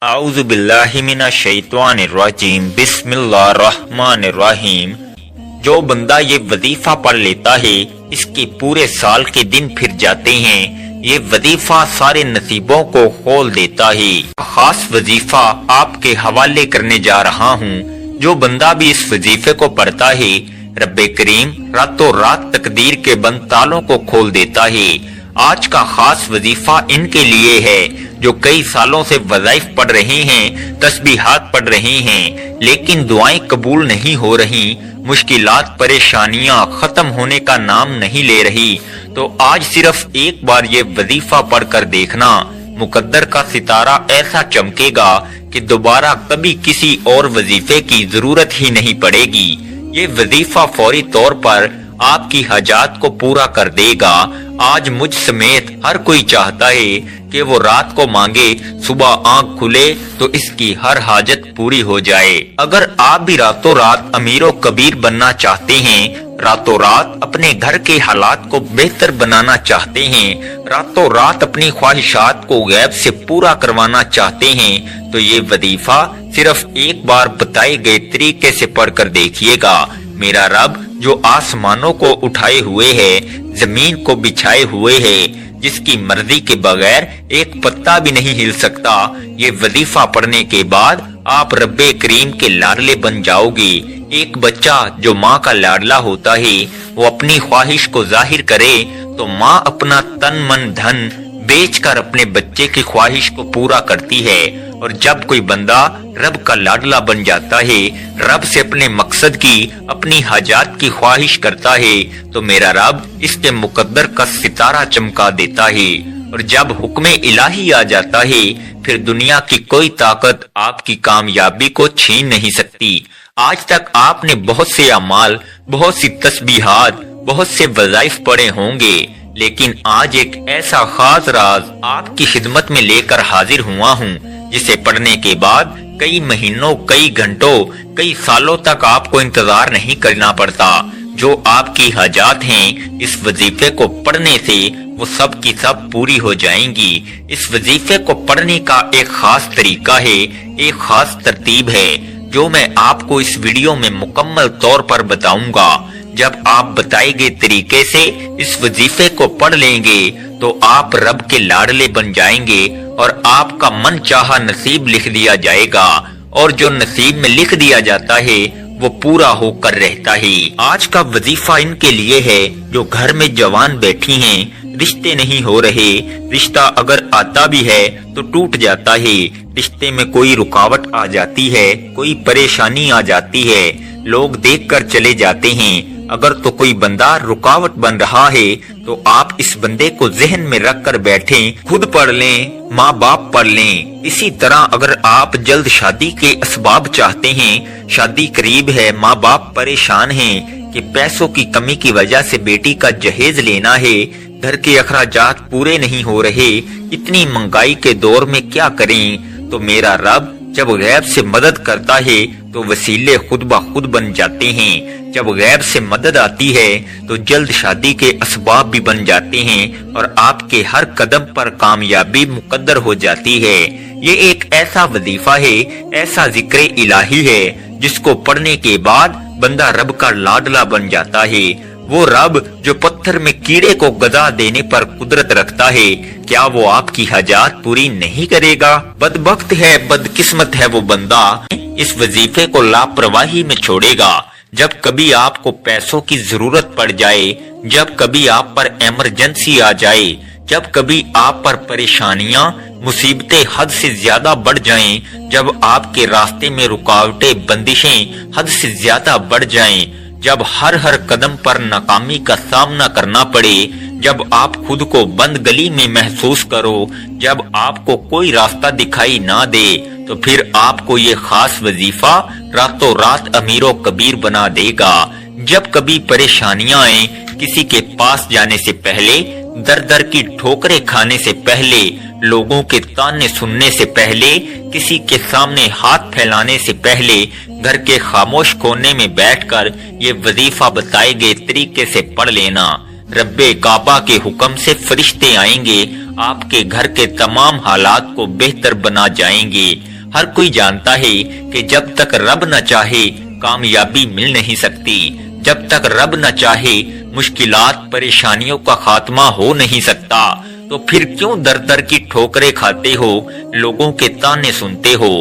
اعوذ باللہ من الشیطان الرجیم بسم اللہ الرحمن الرحیم۔ جو بندہ یہ وظیفہ پڑھ لیتا ہے اس کے پورے سال کے دن پھر جاتے ہیں۔ یہ وظیفہ سارے نصیبوں کو کھول دیتا ہے۔ خاص وظیفہ آپ کے حوالے کرنے جا رہا ہوں۔ جو بندہ بھی اس وظیفے کو پڑھتا ہے رب کریم راتوں رات تقدیر کے بند تالوں کو کھول دیتا ہے۔ آج کا خاص وظیفہ ان کے لیے ہے جو کئی سالوں سے وظائف پڑھ رہے ہیں، تسبیحات پڑھ رہے ہیں، لیکن دعائیں قبول نہیں ہو رہی، مشکلات پریشانیاں ختم ہونے کا نام نہیں لے رہی۔ تو آج صرف ایک بار یہ وظیفہ پڑھ کر دیکھنا، مقدر کا ستارہ ایسا چمکے گا کہ دوبارہ کبھی کسی اور وظیفے کی ضرورت ہی نہیں پڑے گی۔ یہ وظیفہ فوری طور پر آپ کی حاجات کو پورا کر دے گا۔ آج مجھ سمیت ہر کوئی چاہتا ہے کہ وہ رات کو مانگے، صبح آنکھ کھلے تو اس کی ہر حاجت پوری ہو جائے۔ اگر آپ بھی راتوں رات امیر و کبیر بننا چاہتے ہیں، راتوں رات اپنے گھر کے حالات کو بہتر بنانا چاہتے ہیں، راتوں رات اپنی خواہشات کو غیب سے پورا کروانا چاہتے ہیں، تو یہ وظیفہ صرف ایک بار بتائے گئے طریقے سے پڑھ کر دیکھیے گا۔ میرا رب جو آسمانوں کو اٹھائے ہوئے ہے، زمین کو بچھائے ہوئے ہے، جس کی مرضی کے بغیر ایک پتا بھی نہیں ہل سکتا، یہ وظیفہ پڑھنے کے بعد آپ رب کریم کے لاڈلے بن جاؤ گے۔ ایک بچہ جو ماں کا لاڈلا ہوتا ہے وہ اپنی خواہش کو ظاہر کرے تو ماں اپنا تن من دھن بیچ کر اپنے بچے کی خواہش کو پورا کرتی ہے۔ اور جب کوئی بندہ رب کا لاڈلا بن جاتا ہے، رب سے اپنے مقصد کی، اپنی حاجات کی خواہش کرتا ہے، تو میرا رب اس کے مقدر کا ستارہ چمکا دیتا ہے۔ اور جب حکم الہی آ جاتا ہے پھر دنیا کی کوئی طاقت آپ کی کامیابی کو چھین نہیں سکتی۔ آج تک آپ نے بہت سے اعمال، بہت سی تسبیحات، بہت سے وظائف پڑھے ہوں گے، لیکن آج ایک ایسا خاص راز آپ کی خدمت میں لے کر حاضر ہوا ہوں جسے پڑھنے کے بعد کئی مہینوں، کئی گھنٹوں، کئی سالوں تک آپ کو انتظار نہیں کرنا پڑتا۔ جو آپ کی حاجات ہیں اس وظیفے کو پڑھنے سے وہ سب کی سب پوری ہو جائیں گی۔ اس وظیفے کو پڑھنے کا ایک خاص طریقہ ہے، ایک خاص ترتیب ہے جو میں آپ کو اس ویڈیو میں مکمل طور پر بتاؤں گا۔ جب آپ بتائے گئے طریقے سے اس وظیفے کو پڑھ لیں گے تو آپ رب کے لاڈلے بن جائیں گے اور آپ کا من چاہا نصیب لکھ دیا جائے گا، اور جو نصیب میں لکھ دیا جاتا ہے وہ پورا ہو کر رہتا ہے۔ آج کا وظیفہ ان کے لیے ہے جو گھر میں جوان بیٹھی ہیں، رشتے نہیں ہو رہے، رشتہ اگر آتا بھی ہے تو ٹوٹ جاتا ہے، رشتے میں کوئی رکاوٹ آ جاتی ہے، کوئی پریشانی آ جاتی ہے، لوگ دیکھ کر چلے جاتے ہیں۔ اگر تو کوئی بندہ رکاوٹ بن رہا ہے تو آپ اس بندے کو ذہن میں رکھ کر بیٹھیں، خود پڑھ لیں، ماں باپ پڑھ لیں۔ اسی طرح اگر آپ جلد شادی کے اسباب چاہتے ہیں، شادی قریب ہے، ماں باپ پریشان ہیں کہ پیسوں کی کمی کی وجہ سے بیٹی کا جہیز لینا ہے، گھر کے اخراجات پورے نہیں ہو رہے، اتنی مہنگائی کے دور میں کیا کریں، تو میرا رب جب غیب سے مدد کرتا ہے تو وسیلے خود بخود بن جاتے ہیں۔ جب غیب سے مدد آتی ہے تو جلد شادی کے اسباب بھی بن جاتے ہیں اور آپ کے ہر قدم پر کامیابی مقدر ہو جاتی ہے۔ یہ ایک ایسا وظیفہ ہے، ایسا ذکر الہی ہے جس کو پڑھنے کے بعد بندہ رب کا لاڈلا بن جاتا ہے۔ وہ رب جو پتھر میں کیڑے کو غذا دینے پر قدرت رکھتا ہے، کیا وہ آپ کی حاجات پوری نہیں کرے گا؟ بدبخت ہے، بدقسمت ہے وہ بندہ اس وظیفے کو لاپرواہی میں چھوڑے گا۔ جب کبھی آپ کو پیسوں کی ضرورت پڑ جائے، جب کبھی آپ پر ایمرجنسی آ جائے، جب کبھی آپ پر پریشانیاں، مصیبتیں حد سے زیادہ بڑھ جائیں، جب آپ کے راستے میں رکاوٹیں، بندشیں حد سے زیادہ بڑھ جائیں، جب ہر قدم پر ناکامی کا سامنا کرنا پڑے، جب آپ خود کو بند گلی میں محسوس کرو، جب آپ کو کوئی راستہ دکھائی نہ دے، تو پھر آپ کو یہ خاص وظیفہ راتوں رات امیر و کبیر بنا دے گا۔ جب کبھی پریشانیاں آئیں، کسی کے پاس جانے سے پہلے، در در کی ٹھوکریں کھانے سے پہلے، لوگوں کے تانے سننے سے پہلے، کسی کے سامنے ہاتھ پھیلانے سے پہلے، گھر کے خاموش کونے میں بیٹھ کر یہ وظیفہ بتائے گئے طریقے سے پڑھ لینا۔ رب کعبہ کے حکم سے فرشتے آئیں گے، آپ کے گھر کے تمام حالات کو بہتر بنا جائیں گے۔ ہر کوئی جانتا ہے کہ جب تک رب نہ چاہے کامیابی مل نہیں سکتی، جب تک رب نہ چاہے مشکلات پریشانیوں کا خاتمہ ہو نہیں سکتا، تو پھر کیوں در در کی ٹھوکریں کھاتے ہو، لوگوں کے تانے سنتے ہو؟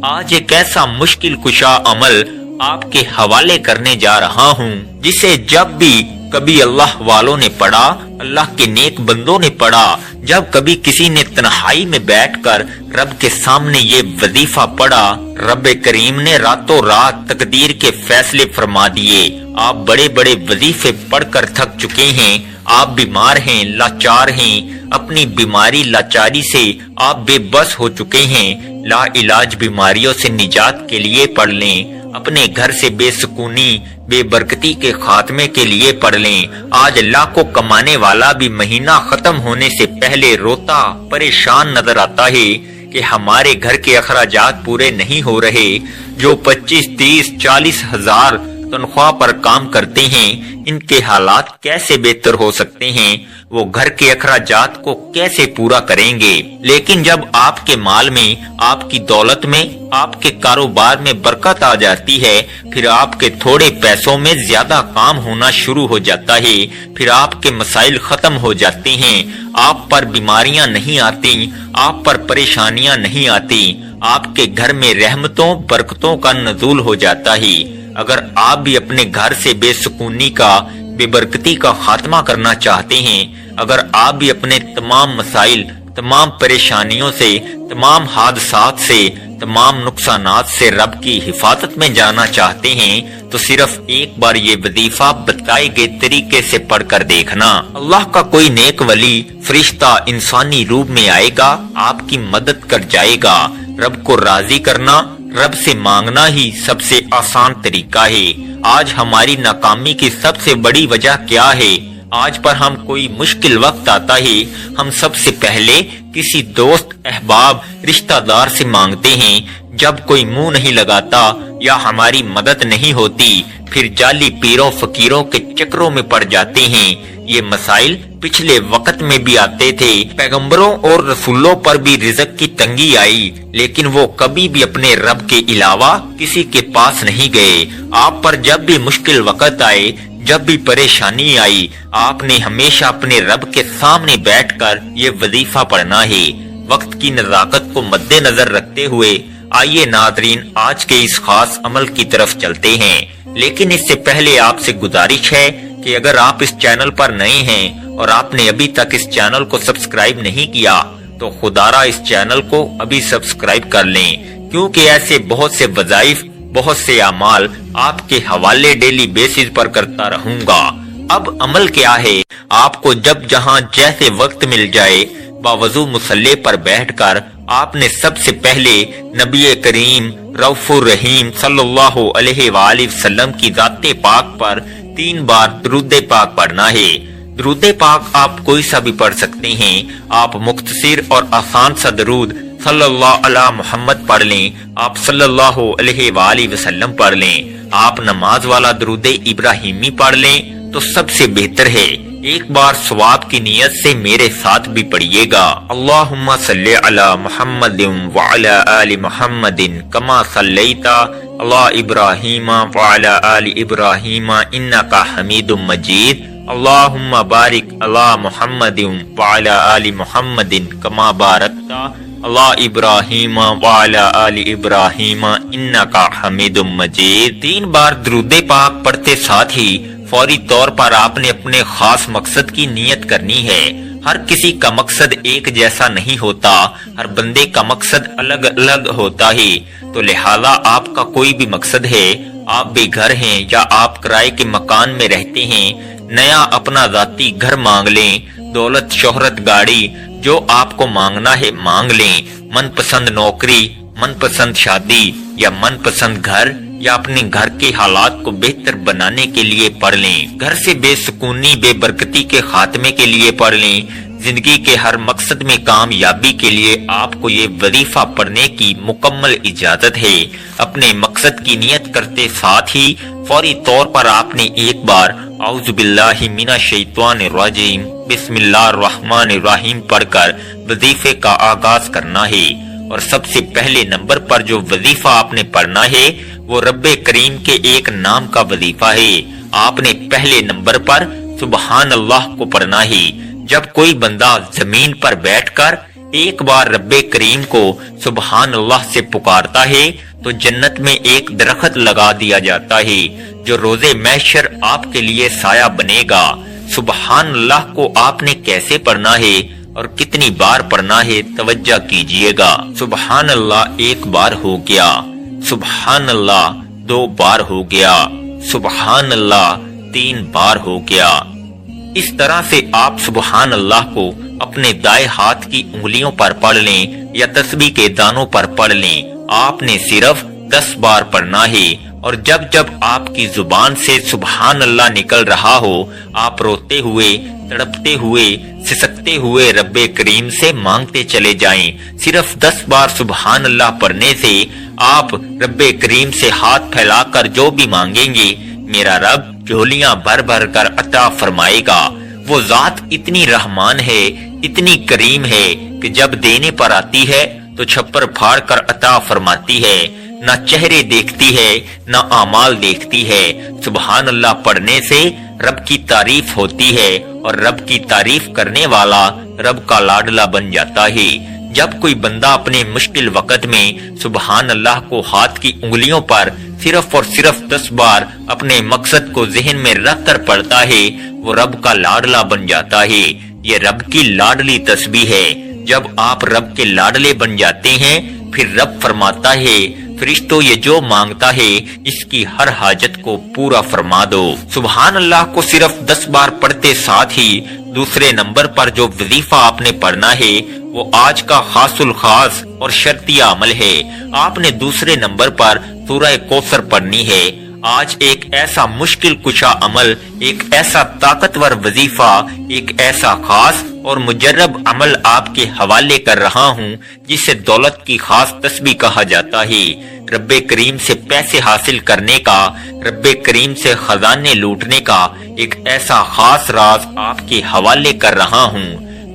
آج ایک ایسا مشکل کشا عمل آپ کے حوالے کرنے جا رہا ہوں جسے جب بھی کبھی اللہ والوں نے پڑھا، اللہ کے نیک بندوں نے پڑھا، جب کبھی کسی نے تنہائی میں بیٹھ کر رب کے سامنے یہ وظیفہ پڑھا، رب کریم نے راتوں رات تقدیر کے فیصلے فرما دیے۔ آپ بڑے بڑے وظیفے پڑھ کر تھک چکے ہیں، آپ بیمار ہیں، لاچار ہیں، اپنی بیماری لاچاری سے آپ بے بس ہو چکے ہیں، لا علاج بیماریوں سے نجات کے لیے پڑھ لیں، اپنے گھر سے بے سکونی بے برکتی کے خاتمے کے لیے پڑھ لیں۔ آج لاکھوں کمانے والا بھی مہینہ ختم ہونے سے پہلے روتا پریشان نظر آتا ہے کہ ہمارے گھر کے اخراجات پورے نہیں ہو رہے۔ جو 25 30 40 ہزار تنخواہ پر کام کرتے ہیں، ان کے حالات کیسے بہتر ہو سکتے ہیں؟ وہ گھر کے اخراجات کو کیسے پورا کریں گے؟ لیکن جب آپ کے مال میں، آپ کی دولت میں، آپ کے کاروبار میں برکت آ جاتی ہے، پھر آپ کے تھوڑے پیسوں میں زیادہ کام ہونا شروع ہو جاتا ہے، پھر آپ کے مسائل ختم ہو جاتے ہیں، آپ پر بیماریاں نہیں آتی، آپ پر پریشانیاں نہیں آتی، آپ کے گھر میں رحمتوں برکتوں کا نزول ہو جاتا ہے۔ اگر آپ بھی اپنے گھر سے بے سکونی کا، بے برکتی کا خاتمہ کرنا چاہتے ہیں، اگر آپ بھی اپنے تمام مسائل، تمام پریشانیوں سے، تمام حادثات سے، تمام نقصانات سے رب کی حفاظت میں جانا چاہتے ہیں، تو صرف ایک بار یہ وظیفہ بتائے گئے طریقے سے پڑھ کر دیکھنا۔ اللہ کا کوئی نیک ولی، فرشتہ انسانی روپ میں آئے گا، آپ کی مدد کر جائے گا۔ رب کو راضی کرنا، رب سے مانگنا ہی سب سے آسان طریقہ ہے۔ آج ہماری ناکامی کی سب سے بڑی وجہ کیا ہے؟ آج پر ہم کوئی مشکل وقت آتا ہے، ہم سب سے پہلے کسی دوست، احباب، رشتہ دار سے مانگتے ہیں۔ جب کوئی منہ نہیں لگاتا یا ہماری مدد نہیں ہوتی، پھر جعلی پیروں فقیروں کے چکروں میں پڑ جاتے ہیں۔ یہ مسائل پچھلے وقت میں بھی آتے تھے، پیغمبروں اور رسولوں پر بھی رزق کی تنگی آئی، لیکن وہ کبھی بھی اپنے رب کے علاوہ کسی کے پاس نہیں گئے۔ آپ پر جب بھی مشکل وقت آئے، جب بھی پریشانی آئی، آپ نے ہمیشہ اپنے رب کے سامنے بیٹھ کر یہ وظیفہ پڑھنا ہے۔ وقت کی نزاکت کو مد نظر رکھتے ہوئے آئیے ناظرین آج کے اس خاص عمل کی طرف چلتے ہیں، لیکن اس سے پہلے آپ سے گزارش ہے کہ اگر آپ اس چینل پر نئے ہیں اور آپ نے ابھی تک اس چینل کو سبسکرائب نہیں کیا تو خدارا اس چینل کو ابھی سبسکرائب کر لیں، کیونکہ ایسے بہت سے وظائف، بہت سے اعمال آپ کے حوالے ڈیلی بیسز پر کرتا رہوں گا۔ اب عمل کیا ہے؟ آپ کو جب جہاں جیسے وقت مل جائے، باوضو مصلی پر بیٹھ کر آپ نے سب سے پہلے نبی کریم رؤوف الرحیم صلی اللہ علیہ وآلہ وسلم کی ذات پاک پر 3 بار درود پاک پڑھنا ہے۔ درود پاک آپ کوئی سا بھی پڑھ سکتے ہیں، آپ مختصر اور آسان سا درود صلی اللہ علی محمد پڑھ لیں، آپ صلی اللہ علیہ وآلہ وسلم پڑھ لیں، آپ نماز والا درود ابراہیمی پڑھ لیں تو سب سے بہتر ہے۔ ایک بار ثواب کی نیت سے میرے ساتھ بھی پڑھیے گا۔ اللہم صلی علی محمد وعلی آل محمد کما صلیت علی ابراہیم وعلی آل ابراہیم انکا حمید مجید۔ اللہم بارک علی محمد وعلی آل محمد کما بارکت علی ابراہیم وعلی آل ابراہیم انکا حمید مجید۔ 3 بار درود پاک پڑھتے ساتھ ہی فوری طور پر آپ نے اپنے خاص مقصد کی نیت کرنی ہے۔ ہر کسی کا مقصد ایک جیسا نہیں ہوتا، ہر بندے کا مقصد الگ الگ ہوتا ہے، تو لہذا آپ کا کوئی بھی مقصد ہے، آپ بے گھر ہیں یا آپ کرائے کے مکان میں رہتے ہیں، نیا اپنا ذاتی گھر مانگ لیں، دولت، شہرت، گاڑی، جو آپ کو مانگنا ہے مانگ لیں، من پسند نوکری، من پسند شادی یا من پسند گھر، یا اپنے گھر کے حالات کو بہتر بنانے کے لیے پڑھ لیں، گھر سے بے سکونی بے برکتی کے خاتمے کے لیے پڑھ لیں، زندگی کے ہر مقصد میں کامیابی کے لیے آپ کو یہ وظیفہ پڑھنے کی مکمل اجازت ہے۔ اپنے مقصد کی نیت کرتے ساتھ ہی فوری طور پر آپ نے ایک بار اعوذ باللہ من الشیطان الرجیم بسم اللہ الرحمن الرحیم پڑھ کر وظیفے کا آغاز کرنا ہے۔ اور سب سے پہلے نمبر پر جو وظیفہ آپ نے پڑھنا ہے وہ رب کریم کے ایک نام کا وظیفہ ہے۔ آپ نے پہلے نمبر پر سبحان اللہ کو پڑھنا ہے۔ جب کوئی بندہ زمین پر بیٹھ کر ایک بار رب کریم کو سبحان اللہ سے پکارتا ہے تو جنت میں ایک درخت لگا دیا جاتا ہے جو روز محشر آپ کے لیے سایہ بنے گا۔ سبحان اللہ کو آپ نے کیسے پڑھنا ہے اور کتنی بار پڑھنا ہے توجہ کیجئے گا۔ سبحان اللہ ایک بار ہو گیا، سبحان اللہ 2 بار ہو گیا، سبحان اللہ 3 بار ہو گیا۔ اس طرح سے آپ سبحان اللہ کو اپنے دائیں ہاتھ کی انگلیوں پر پڑھ لیں یا تسبیح کے دانوں پر پڑھ لیں۔ آپ نے صرف 10 بار پڑھنا ہے اور جب جب آپ کی زبان سے سبحان اللہ نکل رہا ہو آپ روتے ہوئے، تڑپتے ہوئے، سسکتے ہوئے رب کریم سے مانگتے چلے جائیں۔ صرف 10 بار سبحان اللہ پڑھنے سے آپ رب کریم سے ہاتھ پھیلا کر جو بھی مانگیں گے میرا رب جھولیاں بھر بھر کر عطا فرمائے گا۔ وہ ذات اتنی رحمان ہے، اتنی کریم ہے کہ جب دینے پر آتی ہے تو چھپر پھاڑ کر عطا فرماتی ہے، نہ چہرے دیکھتی ہے نہ اعمال دیکھتی ہے۔ سبحان اللہ پڑھنے سے رب کی تعریف ہوتی ہے اور رب کی تعریف کرنے والا رب کا لاڈلا بن جاتا ہے۔ جب کوئی بندہ اپنے مشکل وقت میں سبحان اللہ کو ہاتھ کی انگلیوں پر صرف اور صرف 10 بار اپنے مقصد کو ذہن میں رکھ کر پڑھتا ہے وہ رب کا لاڈلا بن جاتا ہے۔ یہ رب کی لاڈلی تسبیح ہے۔ جب آپ رب کے لاڈلے بن جاتے ہیں پھر رب فرماتا ہے فرشتوں یہ جو مانگتا ہے اس کی ہر حاجت کو پورا فرما دو۔ سبحان اللہ کو صرف 10 بار پڑھتے ساتھ ہی دوسرے نمبر پر جو وظیفہ آپ نے پڑھنا ہے وہ آج کا خاص الخاص اور شرطیہ عمل ہے۔ آپ نے دوسرے نمبر پر سورہ کوثر پڑھنی ہے۔ آج ایک ایسا مشکل کشا عمل، ایک ایسا طاقتور وظیفہ، ایک ایسا خاص اور مجرب عمل آپ کے حوالے کر رہا ہوں جسے دولت کی خاص تسبیح کہا جاتا ہے۔ رب کریم سے پیسے حاصل کرنے کا، رب کریم سے خزانے لوٹنے کا ایک ایسا خاص راز آپ کے حوالے کر رہا ہوں۔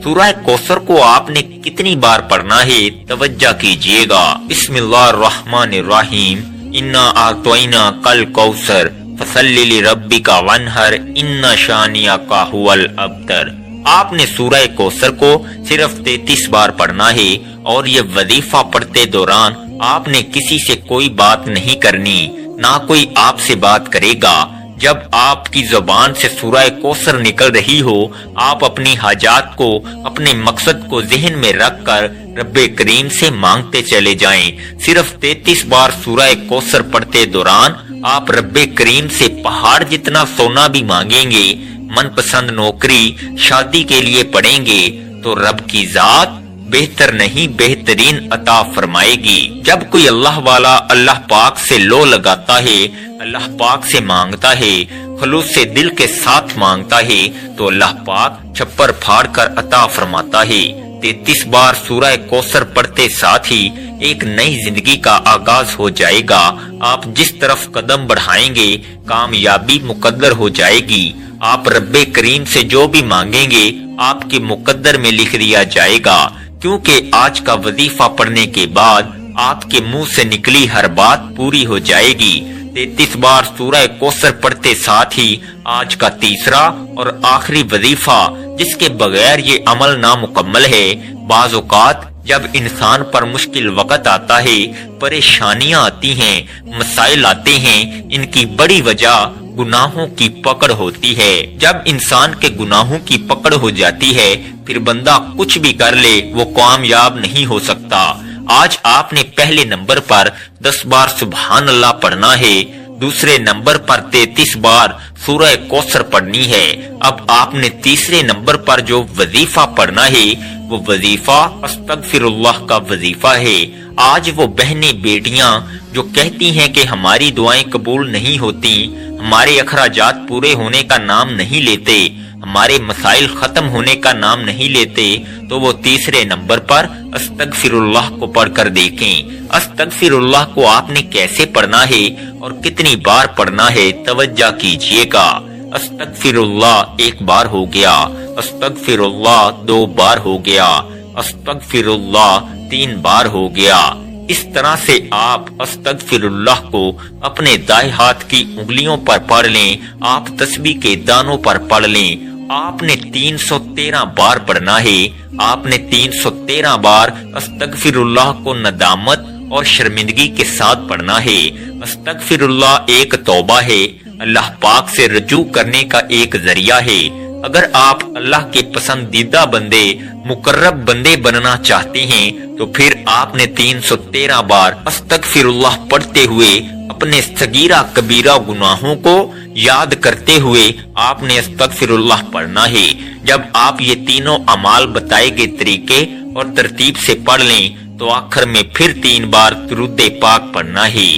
سورہ کوثر کو آپ نے کتنی بار پڑھنا ہے توجہ کیجئے گا۔ بسم اللہ الرحمن الرحیم، انا اعطیناک الکوثر فصلی لربک وانحر ان شانئک ھو الابتر۔ آپ نے سورہ کوثر کو صرف 33 بار پڑھنا ہے اور یہ وظیفہ پڑھتے دوران آپ نے کسی سے کوئی بات نہیں کرنی، نہ کوئی آپ سے بات کرے گا۔ جب آپ کی زبان سے سورہ کوثر نکل رہی ہو آپ اپنی حاجات کو، اپنے مقصد کو ذہن میں رکھ کر رب کریم سے مانگتے چلے جائیں۔ صرف 33 بار سورہ کوثر پڑھتے دوران آپ رب کریم سے پہاڑ جتنا سونا بھی مانگیں گے، من پسند نوکری، شادی کے لیے پڑھیں گے تو رب کی ذات بہتر نہیں بہترین عطا فرمائے گی۔ جب کوئی اللہ والا اللہ پاک سے لو لگاتا ہے، اللہ پاک سے مانگتا ہے، خلوص سے دل کے ساتھ مانگتا ہے تو اللہ پاک چھپر پھاڑ کر عطا فرماتا ہے۔ 33 بار سورہ کوثر پڑھتے ساتھ ہی ایک نئی زندگی کا آغاز ہو جائے گا۔ آپ جس طرف قدم بڑھائیں گے کامیابی مقدر ہو جائے گی۔ آپ رب کریم سے جو بھی مانگیں گے آپ کے مقدر میں لکھ دیا جائے گا، کیونکہ آج کا وظیفہ پڑھنے کے بعد آپ کے منہ سے نکلی ہر بات پوری ہو جائے گی۔ 33 بار سورہ کوثر پڑھتے ساتھ ہی آج کا تیسرا اور آخری وظیفہ جس کے بغیر یہ عمل نامکمل ہے۔ بعض اوقات جب انسان پر مشکل وقت آتا ہے، پریشانیاں آتی ہیں، مسائل آتے ہیں، ان کی بڑی وجہ گناہوں کی پکڑ ہوتی ہے۔ جب انسان کے گناہوں کی پکڑ ہو جاتی ہے پھر بندہ کچھ بھی کر لے وہ کامیاب نہیں ہو سکتا۔ آج آپ نے پہلے نمبر پر 10 بار سبحان اللہ پڑھنا ہے، دوسرے نمبر پر 33 بار سورہ کوثر پڑھنی ہے۔ اب آپ نے تیسرے نمبر پر جو وظیفہ پڑھنا ہے وہ وظیفہ استغفر اللہ کا وظیفہ ہے۔ آج وہ بہنیں بیٹیاں جو کہتی ہیں کہ ہماری دعائیں قبول نہیں ہوتی، ہمارے اخراجات پورے ہونے کا نام نہیں لیتے، ہمارے مسائل ختم ہونے کا نام نہیں لیتے، تو وہ تیسرے نمبر پر استغفر اللہ کو پڑھ کر دیکھیں۔ استغفر اللہ کو آپ نے کیسے پڑھنا ہے اور کتنی بار پڑھنا ہے توجہ کیجئے گا۔ استغفر اللہ 1 بار ہو گیا، استغفر اللہ 2 بار ہو گیا، استغفراللہ 3 بار ہو گیا۔ اس طرح سے آپ استغفراللہ کو اپنے دائیں ہاتھ کی انگلیوں پر پڑھ لیں، آپ تسبیح کے دانوں پر پڑھ لیں۔ آپ نے 313 بار پڑھنا ہے۔ آپ نے 313 بار استغفراللہ کو ندامت اور شرمندگی کے ساتھ پڑھنا ہے۔ استغفراللہ ایک توبہ ہے، اللہ پاک سے رجوع کرنے کا ایک ذریعہ ہے۔ اگر آپ اللہ کے پسندیدہ بندے، مقرب بندے بننا چاہتے ہیں تو پھر آپ نے 313 بار استغفراللہ پڑھتے ہوئے اپنے صغیرہ کبیرہ گناہوں کو یاد کرتے ہوئے آپ نے استغفراللہ پڑھنا ہے۔ جب آپ یہ تینوں اعمال بتائے گئے طریقے اور ترتیب سے پڑھ لیں تو آخر میں پھر 3 بار درود پاک پڑھنا ہے۔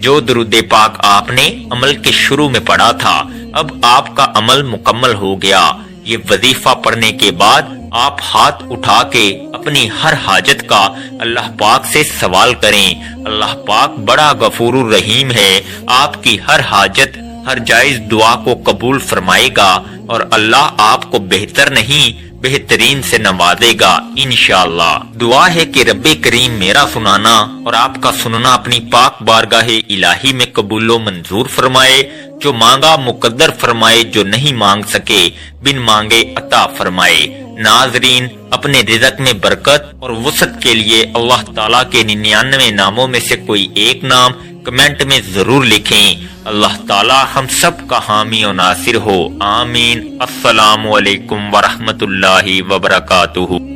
جو درود پاک آپ نے عمل کے شروع میں پڑھا تھا، اب آپ کا عمل مکمل ہو گیا۔ یہ وظیفہ پڑھنے کے بعد آپ ہاتھ اٹھا کے اپنی ہر حاجت کا اللہ پاک سے سوال کریں۔ اللہ پاک بڑا غفور الرحیم ہے، آپ کی ہر حاجت، ہر جائز دعا کو قبول فرمائے گا اور اللہ آپ کو بہتر نہیں بہترین سے نوازے گا انشاءاللہ۔ دعا ہے کہ رب کریم میرا سنانا اور آپ کا سننا اپنی پاک بارگاہ الہی میں قبول و منظور فرمائے، جو مانگا مقدر فرمائے، جو نہیں مانگ سکے بن مانگے عطا فرمائے۔ ناظرین، اپنے رزق میں برکت اور وسعت کے لیے اللہ تعالیٰ کے 99 ناموں میں سے کوئی ایک نام کمنٹ میں ضرور لکھیں۔ اللہ تعالیٰ ہم سب کا حامی و ناصر ہو، آمین۔ السلام علیکم ورحمۃ اللہ وبرکاتہ۔